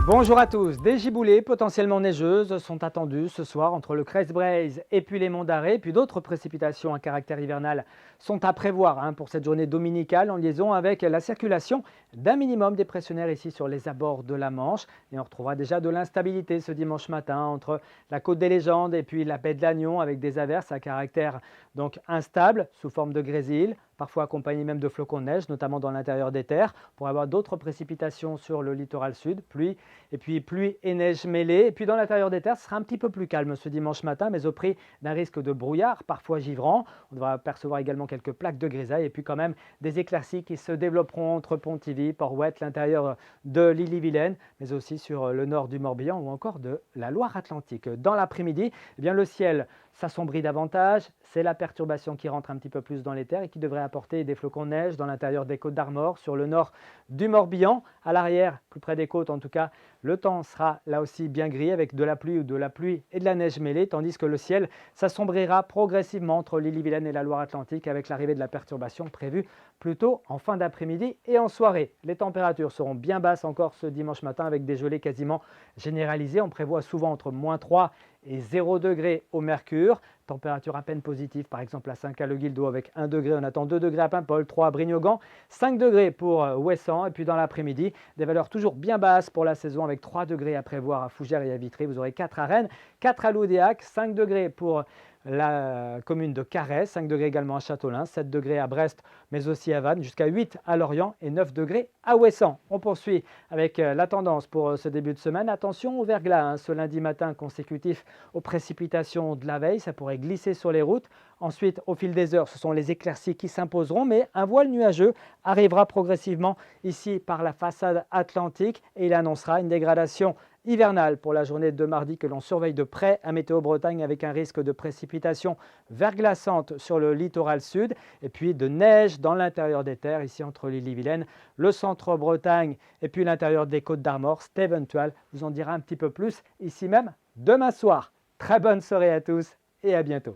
Bonjour à tous, des giboulées potentiellement neigeuses sont attendues ce soir entre le Crest-Braise et puis les Monts d'Arrée. Puis d'autres précipitations à caractère hivernal sont à prévoir pour cette journée dominicale en liaison avec la circulation d'un minimum dépressionnaire ici sur les abords de la Manche. Et on retrouvera déjà de l'instabilité ce dimanche matin entre la côte des Légendes et puis la baie de Lannion avec des averses à caractère donc instable sous forme de grésil, parfois accompagnées même de flocons de neige, notamment dans l'intérieur des terres. Pour avoir d'autres précipitations sur le littoral sud, pluie et neige mêlée. Et puis dans l'intérieur des terres, ce sera un petit peu plus calme ce dimanche matin, mais au prix d'un risque de brouillard, parfois givrant. On devra percevoir également quelques plaques de grisaille et puis quand même des éclaircies qui se développeront entre Pontivy, Port-Ouët, l'intérieur de l'Ille-et-Vilaine, mais aussi sur le nord du Morbihan ou encore de la Loire-Atlantique. Dans l'après-midi, eh bien, le ciel s'assombrit davantage. C'est la perturbation qui rentre un petit peu plus dans les terres et qui devrait apporter des flocons de neige dans l'intérieur des Côtes d'Armor, sur le nord du Morbihan. À l'arrière, plus près des côtes en tout cas, le temps sera là aussi bien gris avec de la pluie et de la neige mêlée, tandis que le ciel s'assombrira progressivement entre l'Ille-et-Vilaine et la Loire-Atlantique avec l'arrivée de la perturbation prévue plutôt en fin d'après-midi et en soirée. Les températures seront bien basses encore ce dimanche matin avec des gelées quasiment généralisées. On prévoit souvent entre -3 et 0 degré au mercure. Température à peine positive, par exemple à Saint-Caloguildo avec 1 degré, on attend 2 degrés à Paimpol, 3 à Brignogan, 5 degrés pour Ouessant. Et puis dans l'après-midi, des valeurs toujours bien basses pour la saison avec 3 degrés à prévoir à Fougères et à Vitry. Vous aurez 4 à Rennes, 4 à Loudéac, 5 degrés pour la commune de Carhaix, 5 degrés également à Châteaulin, 7 degrés à Brest, mais aussi à Vannes, jusqu'à 8 à Lorient et 9 degrés à Ouessant. On poursuit avec la tendance pour ce début de semaine. Attention au verglas ce lundi matin consécutif aux précipitations de la veille. Ça pourrait glisser sur les routes. Ensuite, au fil des heures, ce sont les éclaircies qui s'imposeront, mais un voile nuageux arrivera progressivement ici par la façade atlantique et il annoncera une dégradation hivernale pour la journée de mardi que l'on surveille de près à Météo Bretagne avec un risque de précipitation verglaçante sur le littoral sud et puis de neige dans l'intérieur des terres ici entre l'Ille-et-Vilaine, le centre Bretagne et puis l'intérieur des Côtes d'Armor. C'est éventuel, vous en dira un petit peu plus ici même demain soir. Très bonne soirée à tous et à bientôt.